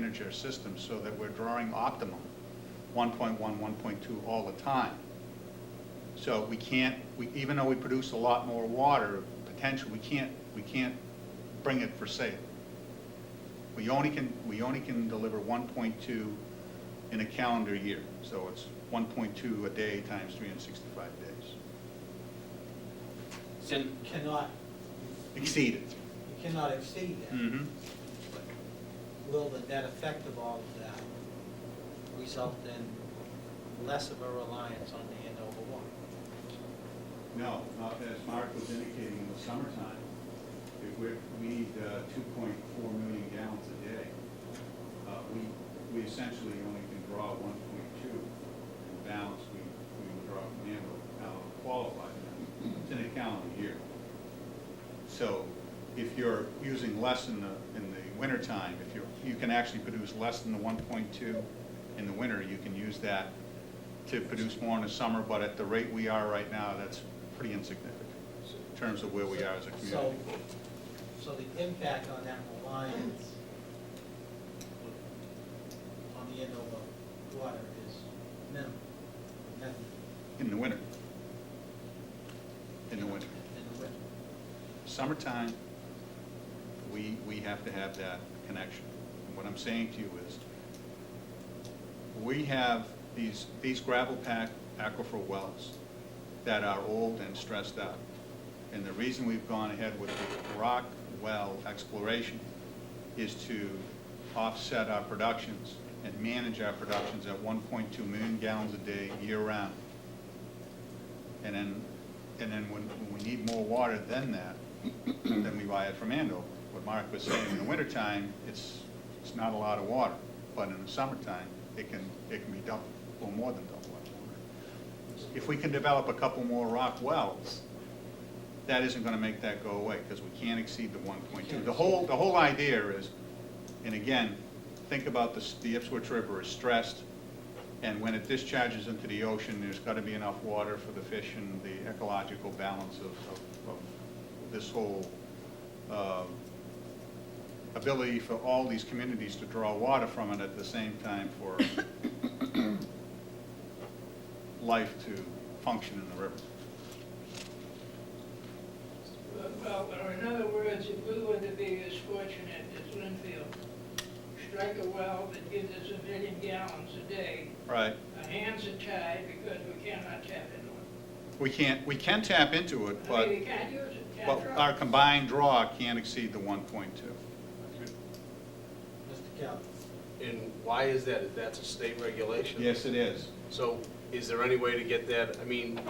manage our system so that we're drawing optimum 1.1, 1.2 all the time. So we can't, even though we produce a lot more water potential, we can't bring it for sale. We only can deliver 1.2 in a calendar year. So it's 1.2 a day times 365 days. So you cannot, Exceed it. you cannot exceed that. Mm-hmm. Will the net effect of all of that result in less of a reliance on the Andover water? No, as Mark was indicating, in the summertime, if we need 2.4 million gallons a day, we essentially only can draw 1.2. In balance, we would draw from Andover, qualified. It's in a calendar year. So if you're using less in the wintertime, if you can actually produce less than the 1.2 in the winter, you can use that to produce more in the summer, but at the rate we are right now, that's pretty insignificant in terms of where we are as a community. So the impact on that reliance on the Andover water is minimal, nothing In the winter. In the winter. in the winter. Summertime, we have to have that connection. And what I'm saying to you is, we have these gravel packed aquifer wells that are old and stressed out. And the reason we've gone ahead with the rock well exploration is to offset our productions and manage our productions at 1.2 million gallons a day year-round. And then when we need more water than that, then we buy it from Andover. What Mark was saying, in the wintertime, it's not a lot of water, but in the summertime, it can be double, or more than double that water. If we can develop a couple more rock wells, that isn't going to make that go away, because we can't exceed the 1.2. The whole idea is, and again, think about the Ipswich River is stressed, and when it discharges into the ocean, there's got to be enough water for the fish and the ecological balance of this whole ability for all these communities to draw water from it at the same time for life to function in the river. Well, or in other words, if we were to be as fortunate as Linfield, strike a well that gives us 1 million gallons a day, Right. our hands are tied because we cannot tap into it. We can tap into it, I mean, we can't use it, can't but draw. our combined draw can't exceed the 1.2. Mr. Kelly? And why is that? If that's a state regulation? Yes, it is. So is there any way to get that? I mean,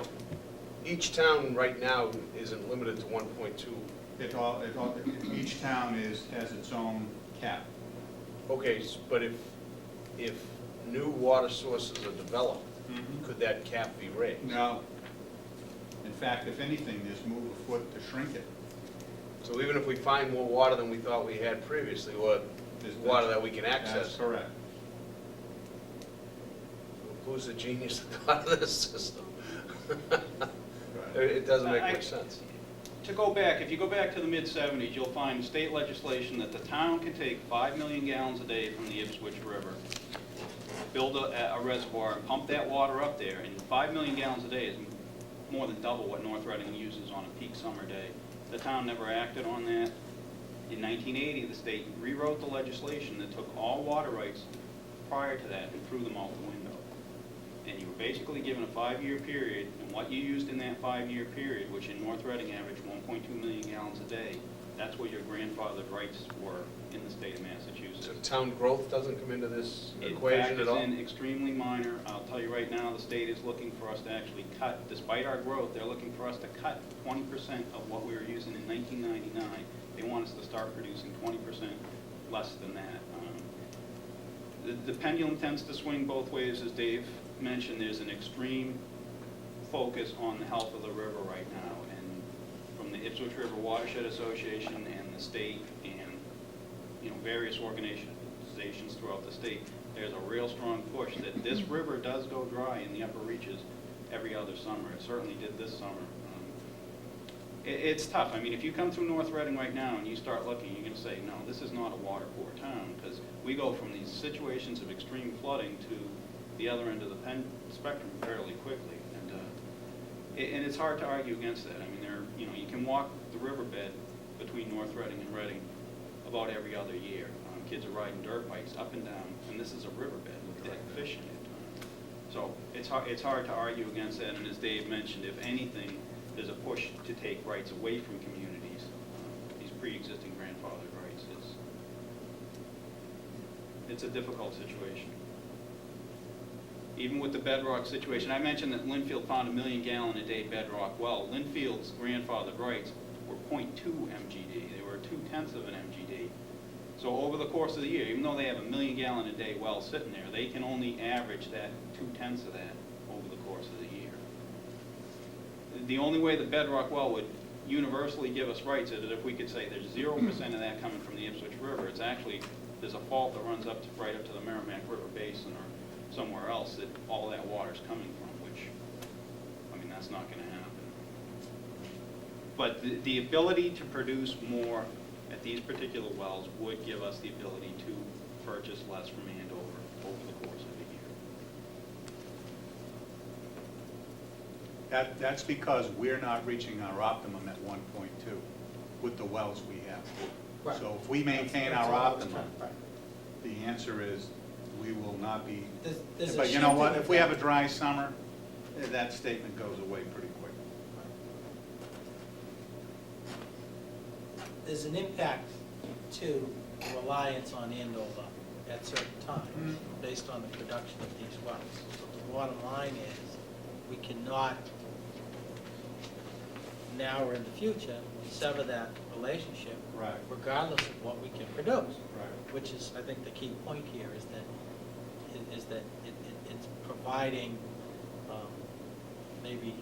each town right now isn't limited to 1.2. Each town has its own cap. Okay, but if new water sources are developed, Mhm. could that cap be raised? No. In fact, if anything, there's move afoot to shrink it. So even if we find more water than we thought we had previously, or There's- water that we can That's access, correct. who's the genius that thought of this system? Right. It doesn't make much sense. To go back, if you go back to the mid-'70s, you'll find state legislation that the town can take 5 million gallons a day from the Ipswich River, build a reservoir and pump that water up there, and 5 million gallons a day is more than double what North Reading uses on a peak summer day. The town never acted on that. In 1980, the state rewrote the legislation that took all water rights prior to that and threw them out the window. And you were basically given a 5-year period, and what you used in that 5-year period, which in North Reading averaged 1.2 million gallons a day, that's what your grandfathered rights were in the state of Massachusetts. So town growth doesn't come into this It equation at all? factors in extremely minor. I'll tell you right now, the state is looking for us to actually cut, despite our growth, they're looking for us to cut 20% of what we were using in 1999. They want us to start producing 20% less than that. The pendulum tends to swing both ways, as Dave mentioned. There's an extreme focus on the health of the river right now, and from the Ipswich River Watershed Association and the state and various organizations throughout the state, there's a real strong push that this river does go dry in the upper reaches every other summer. It certainly did this summer. It's tough. I mean, if you come through North Reading right now and you start looking, you're gonna say, no, this is not a water poor town, because we go from these situations of extreme flooding to the other end of the spectrum fairly quickly. And it's hard to argue against that. I mean, you can walk the riverbed between North Reading and Reading about every other year. Kids are riding dirt bikes up and down, and this is a riverbed with dead fish in it. So it's hard to argue against that, and as Dave mentioned, if anything, there's a push to take rights away from communities, these pre-existing grandfathered rights. It's a difficult situation. Even with the bedrock situation, I mentioned that Linfield found a 1 million gallon a day bedrock well. Linfield's grandfathered rights were 0.2 MGD. They were 0.2 of an MGD. So over the course of the year, even though they have a 1 million gallon a day well sitting there, they can only average that 0.2 of that over the course of the year. The only way the bedrock well would universally give us rights is that if we could say there's 0% of that coming from the Ipswich River, it's actually, there's a fault that runs up to, right up to the Merrimack River Basin or somewhere else that all that water's coming from, which, I mean, that's not gonna happen. But the ability to produce more at these particular wells would give us the ability to purchase less from Andover over the course of the year. That's because we're not reaching our optimum at 1.2 with the wells we have. Right. So if we maintain That's our all I was optimum, trying- right. the answer is we will not be. There's a But you know shift what, in if we have a the- dry summer, that statement goes away pretty quick. There's an impact to reliance on Andover at certain times, based on the production of these wells. So the bottom line is, we cannot now or in the future sever that relationship. Right. Regardless of what we can produce. Right. Which is, I think, the key point here is that it's providing maybe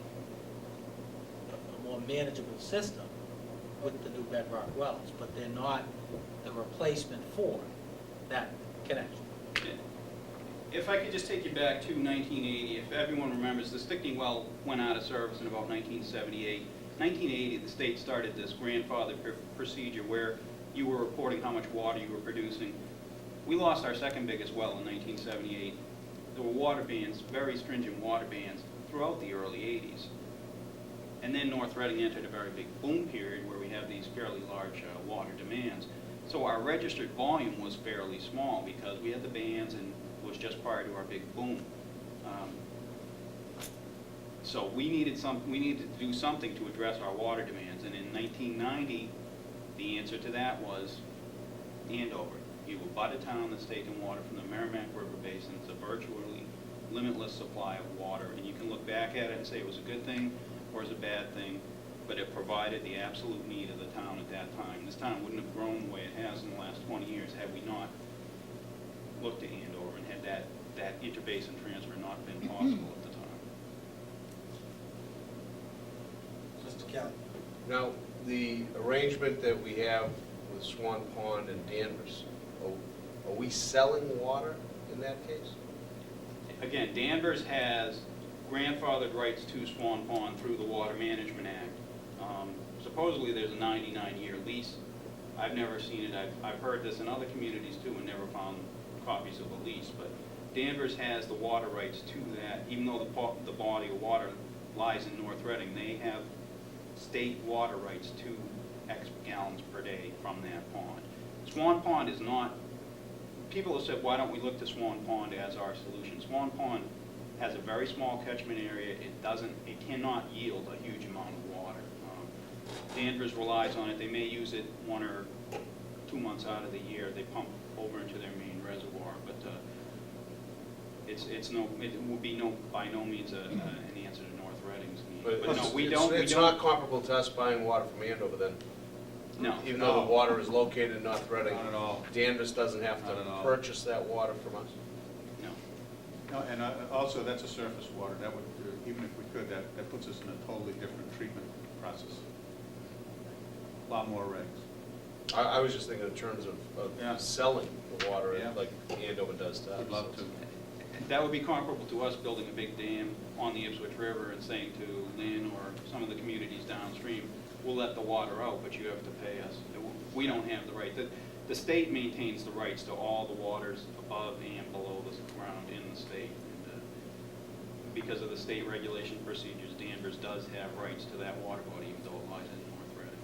a more manageable system with the new bedrock wells, but they're not the replacement for that connection. If I could just take you back to 1980, if everyone remembers, the Stickney well went out of service in about 1978. 1980, the state started this grandfather procedure where you were reporting how much water you were producing. We lost our second biggest well in 1978. There were water bans, very stringent water bans, throughout the early 80s. And then North Reading entered a very big boom period where we have these fairly large water demands. So our registered volume was fairly small because we had the bans and it was just prior to our big boom. So we needed to do something to address our water demands. And in 1990, the answer to that was Andover. You will butt a town that's taken water from the Merrimack River Basin. It's a virtually limitless supply of water. And you can look back at it and say it was a good thing or it was a bad thing, but it provided the absolute need of the town at that time. This town wouldn't have grown the way it has in the last 20 years had we not looked at Andover and had that interbasin transfer not been possible at the time. Mr. Kelly? Now, the arrangement that we have with Swan Pond and Danvers, are we selling water in that case? Again, Danvers has grandfathered rights to Swan Pond through the Water Management Act. Supposedly, there's a 99-year lease. I've never seen it. I've heard this in other communities too and never found copies of the lease. But Danvers has the water rights to that. Even though the body of water lies in North Reading, they have state water rights to X gallons per day from that pond. Swan Pond is not, people have said, why don't we look to Swan Pond as our solution? Swan Pond has a very small catchment area. It cannot yield a huge amount of water. Danvers relies on it. They may use it 1 or 2 months out of the year. They pump over into their main reservoir, but it will be by no means an answer to North Reading's need. But no, we don't. It's not comparable to us buying water from Andover then? No. Even though the water is located in North Reading? Not at all. Danvers doesn't have Not at to all. purchase that water from us? No. No, and also, that's a surface water. That would, even if we could, that puts us in a totally different treatment process. A lot more regs. I was just thinking in terms of Yeah. selling the water, Yeah. like Andover does to us. I'd love to. That would be comparable to us building a big dam on the Ipswich River and saying to Lynn or some of the communities downstream, we'll let the water out, but you have to pay us. We don't have the right. The state maintains the rights to all the waters above and below the ground in the state. And, because of the state regulation procedures, Danvers does have rights to that water body, even though it lies in North Reading.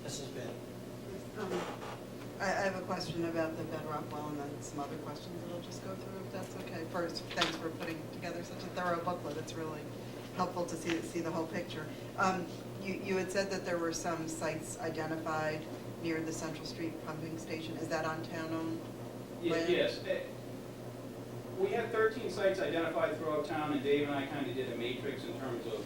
Mrs. Ben? I have a question about the bedrock well and then some other questions that I'll just go through, if that's okay. First, thanks for putting together such a thorough booklet. It's really helpful to see the whole picture. You had said that there were some sites identified near the Central Street pumping station. Is that on town-owned land? Yes. We had 13 sites identified throughout town, and Dave and I kind of did a matrix in terms of,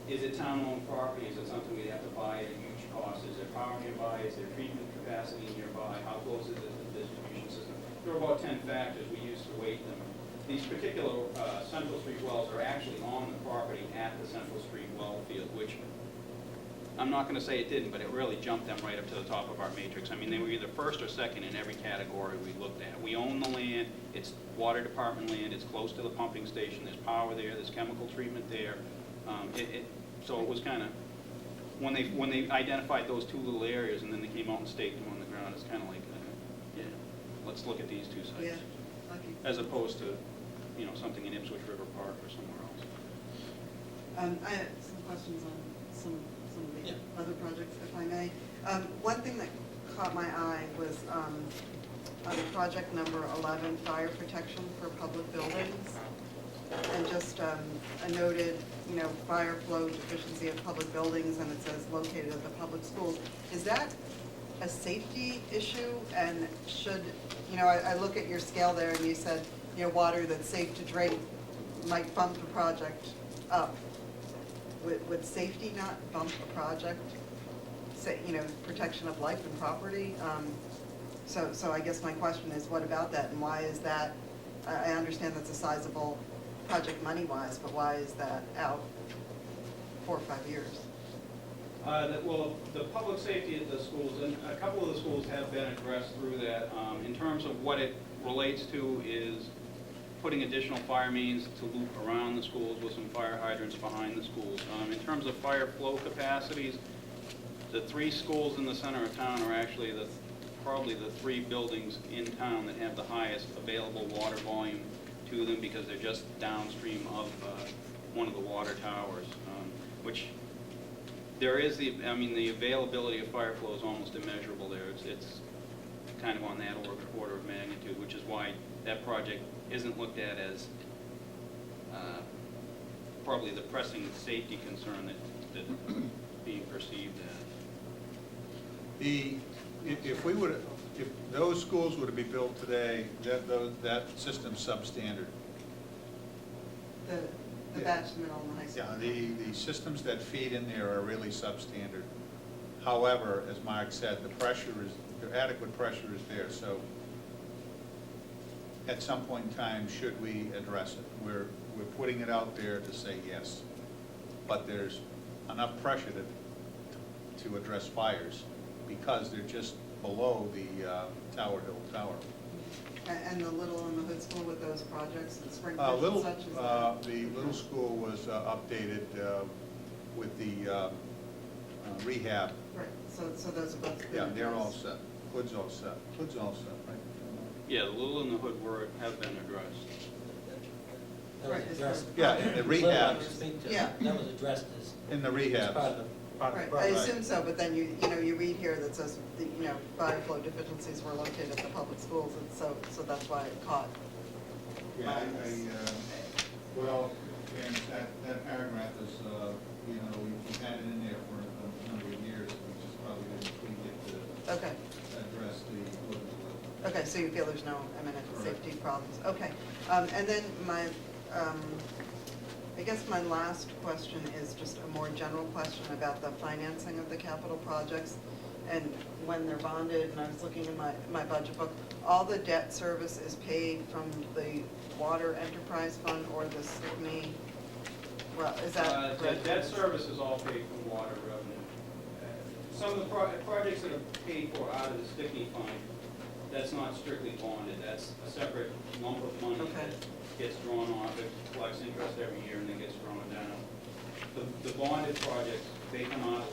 is it town-owned property? Is it something we'd have to buy at a huge cost? Is there power nearby? Is there treatment capacity nearby? How close is it to the distribution system? There were about 10 factors we used to weight them. These particular Central Street wells are actually on the property at the Central Street well field, which I'm not going to say it didn't, but it really jumped them right up to the top of our matrix. I mean, they were either first or second in every category we looked at. We own the land, it's water department land, it's close to the pumping station, there's power there, there's chemical treatment there. So it was kind of, when they identified those two little areas and then they came out and staked them on the ground, it's kind of like, yeah, let's look at these two sites. Yeah, lucky. As opposed to, something in Ipswich River Park or somewhere else. I have some questions on some of the Yeah. other projects, if I may. One thing that caught my eye was on project number 11, fire protection for public buildings. And just I noted, fire flow deficiency of public buildings, and it says located at the public schools. Is that a safety issue? And should, I look at your scale there, and you said, water that's safe to drink might bump the project up. Would safety not bump a project? Say, protection of life and property? So I guess my question is, what about that, and why is that? I understand that's a sizable project money-wise, but why is that out 4 or 5 years? Well, the public safety at the schools, and a couple of the schools have been addressed through that. In terms of what it relates to is putting additional fire mains to loop around the schools with some fire hydrants behind the schools. In terms of fire flow capacities, the 3 schools in the center of town are actually probably the 3 buildings in town that have the highest available water volume to them, because they're just downstream of one of the water towers, which there is the availability of fire flow is almost immeasurable there. It's kind of on that order of magnitude, which is why that project isn't looked at as probably the pressing safety concern that being perceived as. If those schools were to be built today, that system's substandard. The batch middle and high school? Yeah, the systems that feed in there are really substandard. However, as Mark said, the adequate pressure is there, so at some point in time, should we address it? We're putting it out there to say yes, but there's enough pressure to address fires, because they're just below the Tower Hill Tower. And the Little and the Hood School with those projects and sprinklers and such as that? The little school was updated with the rehab. Right, so those are both. Yeah, they're all set. Hood's all set. Hood's all set, right? Yeah, the Little and the Hood have been addressed. That was addressed. Yeah, in the Little rehab. I speak to, Yeah. that was addressed as. In the as rehab. part of the Right, I assume so, but then you read here that says, fire flow deficiencies were located at the public schools, and so that's why it caught. Yeah, well, and that paragraph is, we've had it in there for a number of years, we just probably didn't get to Okay, address the. okay, so you feel there's no imminent Correct. safety problems, okay. And then I guess my last question is just a more general question about the financing of the capital projects and when they're bonded, and I was looking in my budget book, all the debt service is paid from the water enterprise fund or the SIGME, well, is that? The debt service is all paid from water revenue. Some of the projects that are paid for out of the STICNY fund That's not strictly bonded, that's a separate lump of money Okay. that gets drawn off, it collects interest every year and then gets drawn down. The bonded projects, they come out